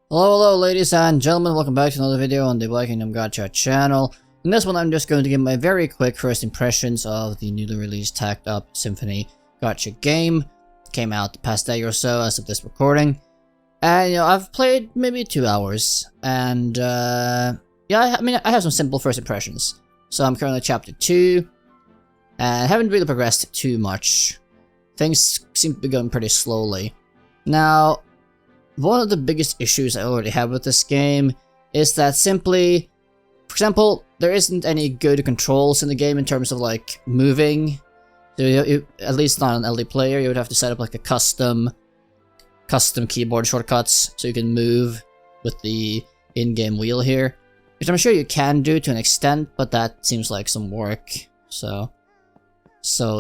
Hello ladies and gentlemen, welcome back to another video on the Black Kingdom Gacha channel. In this one I'm just going to give my very quick first impressions of the newly released Takt Symphony Gacha game. Came out the past day or so as of this recording. And I've played maybe 2 hours. And yeah, I have some simple first impressions. So I'm currently chapter 2. And haven't really progressed too much. Things seem to be going pretty slowly. Now, one of the biggest issues I already have with this game is that simply, for example, there isn't any good controls in the game in terms of like moving. So at least not an LD player, you would have to set up like a custom keyboard shortcuts so you can move with the in-game wheel here, which I'm sure you can do to an extent, but that seems like some work. So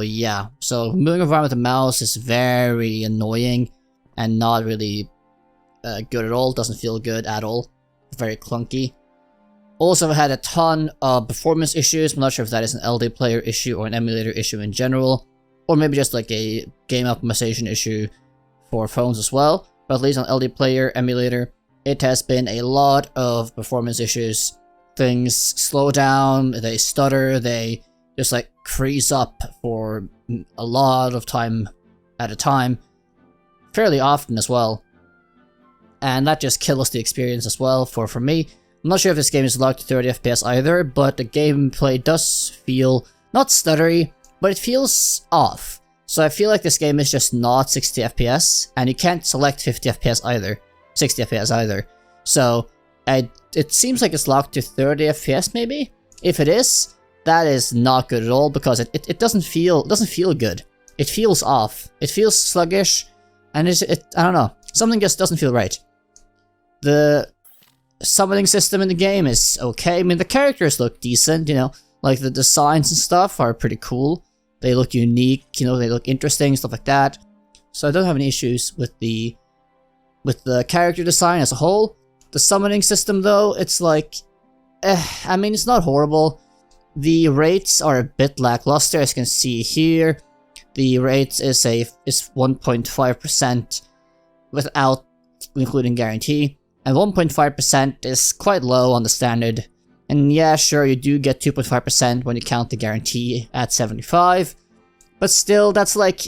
yeah, so moving around with the mouse is very annoying and not really good at all. Doesn't feel good at all. Very clunky. Also, I've had a ton of performance issues. I'm not sure if that is an LD player issue or an emulator issue in general, or maybe just like a game optimization issue for phones as well. But at least on LD player emulator, it has been a lot of performance issues. Things slow down, they stutter, they just like freeze up for a lot of time at a time, fairly often as well. And that just kills the experience as well for me. I'm not sure if this game is locked to 30 FPS either, but the gameplay does feel not stuttery, but it feels off. So I feel like this game is just not 60 FPS, and you can't select 50 FPS either, 60 FPS either. So it seems like it's locked to 30 FPS maybe. If it is, that is not good at all because it doesn't feel good. It feels off. It feels sluggish, and I don't know. Something just doesn't feel right. The summoning system in the game is okay. I mean, the characters look decent, like the designs and stuff are pretty cool. They look unique, they look interesting, stuff like that. So I don't have any issues with the character design as a whole. The summoning system though, it's like, I mean, it's not horrible. The rates are a bit lackluster, as you can see here. The rates is 1.5% without including guarantee, and 1.5% is quite low on the standard. And yeah, sure, you do get 2.5% when you count the guarantee at 75, but still, that's like,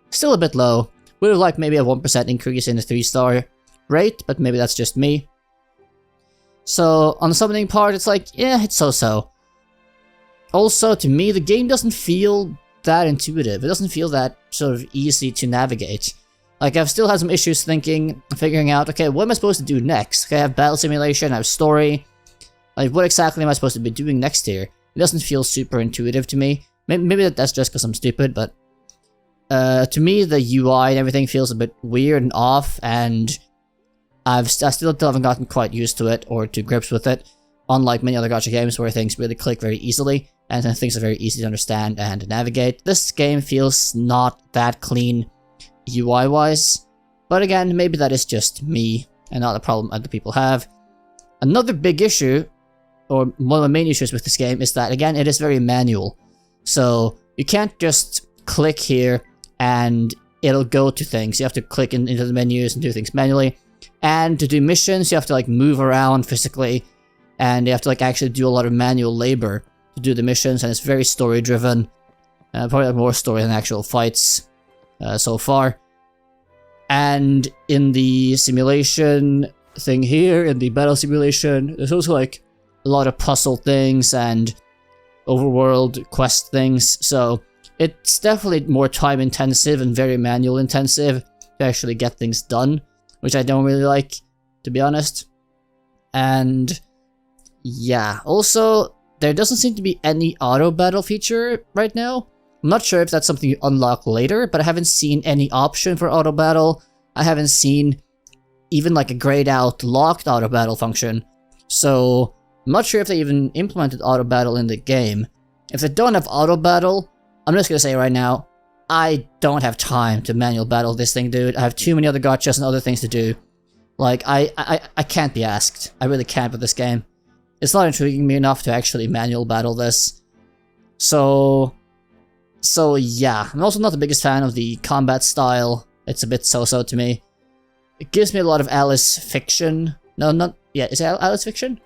still a bit low. Would have liked maybe a 1% increase in the 3-star rate, but maybe that's just me. So on the summoning part, it's like, yeah, it's so-so. Also, to me, the game doesn't feel that intuitive. It doesn't feel that sort of easy to navigate. Like, I've still had some issues figuring out, okay, what am I supposed to do next? Okay, I have battle simulation, I have story. Like, what exactly am I supposed to be doing next here? It doesn't feel super intuitive to me. Maybe that's just because I'm stupid, but to me, the UI and everything feels a bit weird and off, and I still haven't gotten quite used to it or to grips with it, unlike many other gacha games where things really click very easily, and things are very easy to understand and navigate. This game feels not that clean UI-wise, but again, maybe that is just me and not a problem other people have. Another big issue, or one of the main issues with this game, is that again, it is very manual. So you can't just click here and it'll go to things. You have to click into the menus and do things manually. And to do missions, you have to like move around physically, and you have to like actually do a lot of manual labor to do the missions, and it's very story driven. Probably more story than actual fights so far. And in the simulation thing here, in the battle simulation, there's also like a lot of puzzle things and overworld quest things, so it's definitely more time intensive and very manual intensive to actually get things done, which I don't really like, to be honest. And yeah, also, there doesn't seem to be any auto battle feature right now. I'm not sure if that's something you unlock later, but I haven't seen any option for auto battle. I haven't seen even like a grayed out locked auto battle function. So I'm not sure if they even implemented auto battle in the game. If they don't have auto battle, I'm just gonna say right now, I don't have time to manual battle this thing, dude. I have too many other gachas and other things to do. Like, I can't be asked. I really can't with this game. It's not intriguing me enough to actually manual battle this. So yeah, I'm also not the biggest fan of the combat style. It's a bit so-so to me. It gives me a lot of Alice Fiction. No, not... Yeah, is it Alice Fiction?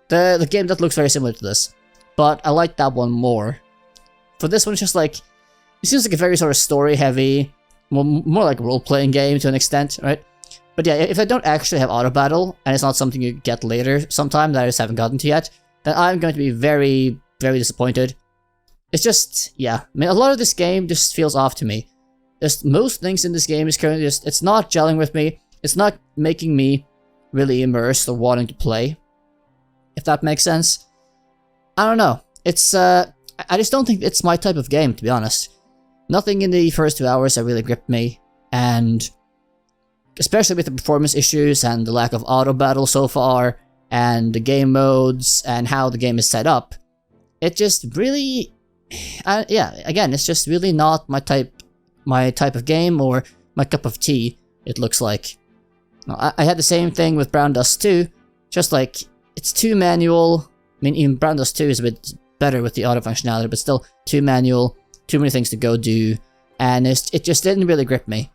The game that looks very similar to this. But I like that one more. For this one, it's just like... It seems like a very sort of story-heavy, more like role-playing game to an extent, right? But yeah, if I don't actually have auto battle, and it's not something you get later sometime that I just haven't gotten to yet, then I'm going to be very, very disappointed. It's just, yeah, I mean, a lot of this game just feels off to me. Just most things in this game is currently just, it's not gelling with me, it's not making me really immersed or wanting to play, if that makes sense. I don't know, it's, I just don't think it's my type of game, to be honest. Nothing in the first 2 hours that really gripped me, and especially with the performance issues and the lack of auto battle so far, and the game modes, and how the game is set up, it just really, yeah, again, it's just really not my type of game, or my cup of tea, it looks like. I had the same thing with Brown Dust 2, just like, it's too manual. I mean, even Brown Dust 2 is a bit better with the auto functionality, but still too manual, too many things to go do, and it just didn't really grip me.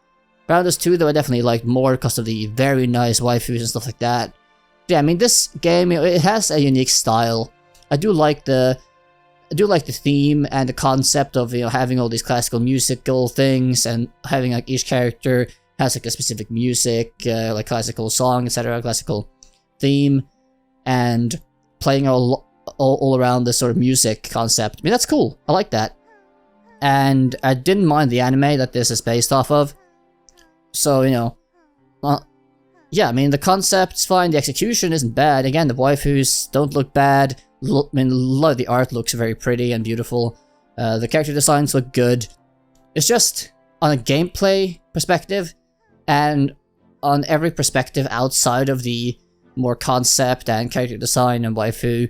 Brown Dust 2, though, I definitely liked more because of the very nice waifus and stuff like that. Yeah, I mean, this game, you know, it has a unique style. I do like the theme and the concept of, you know, having all these classical musical things and having like each character has like a specific music, like classical song, etc., classical theme, and playing all around this sort of music concept. I mean, that's cool. I like that. And I didn't mind the anime that this is based off of. So, you know, yeah, I mean, the concept's fine, the execution isn't bad. Again, the waifus don't look bad. I mean, a lot of the art looks very pretty and beautiful. The character designs look good. It's just, on a gameplay perspective, and on every perspective outside of the more concept and character design and waifu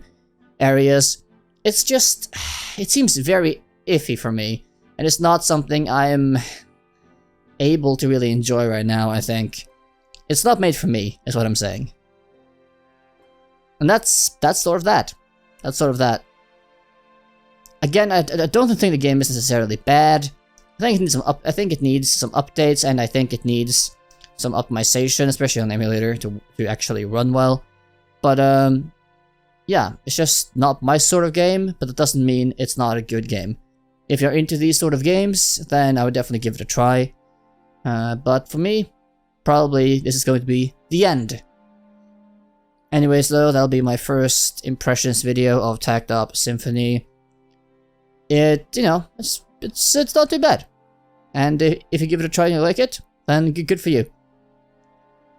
areas, it's just, it seems very iffy for me. And it's not something I'm able to really enjoy right now, I think. It's not made for me, is what I'm saying. And that's sort of that. That's sort of that. Again, I don't think the game is necessarily bad. I think it needs some updates, and I think it needs some optimization, especially on the emulator, to actually run well. But yeah, it's just not my sort of game, but that doesn't mean it's not a good game. If you're into these sort of games, then I would definitely give it a try. But for me, probably this is going to be the end. Anyways, though, that'll be my first impressions video of Takt Symphony. You know, it's not too bad. And if you give it a try and you like it, then good for you.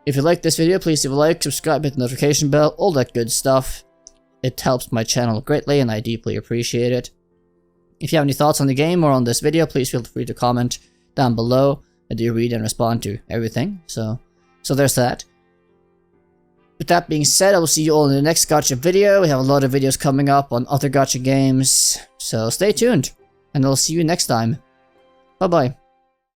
If you like this video, please leave a like, subscribe, hit the notification bell, all that good stuff. It helps my channel greatly, and I deeply appreciate it. If you have any thoughts on the game or on this video, please feel free to comment down below. I do read and respond to everything, so there's that. With that being said, I will see you all in the next Gacha video. We have a lot of videos coming up on other Gacha games, so stay tuned, and I'll see you next time. Bye bye.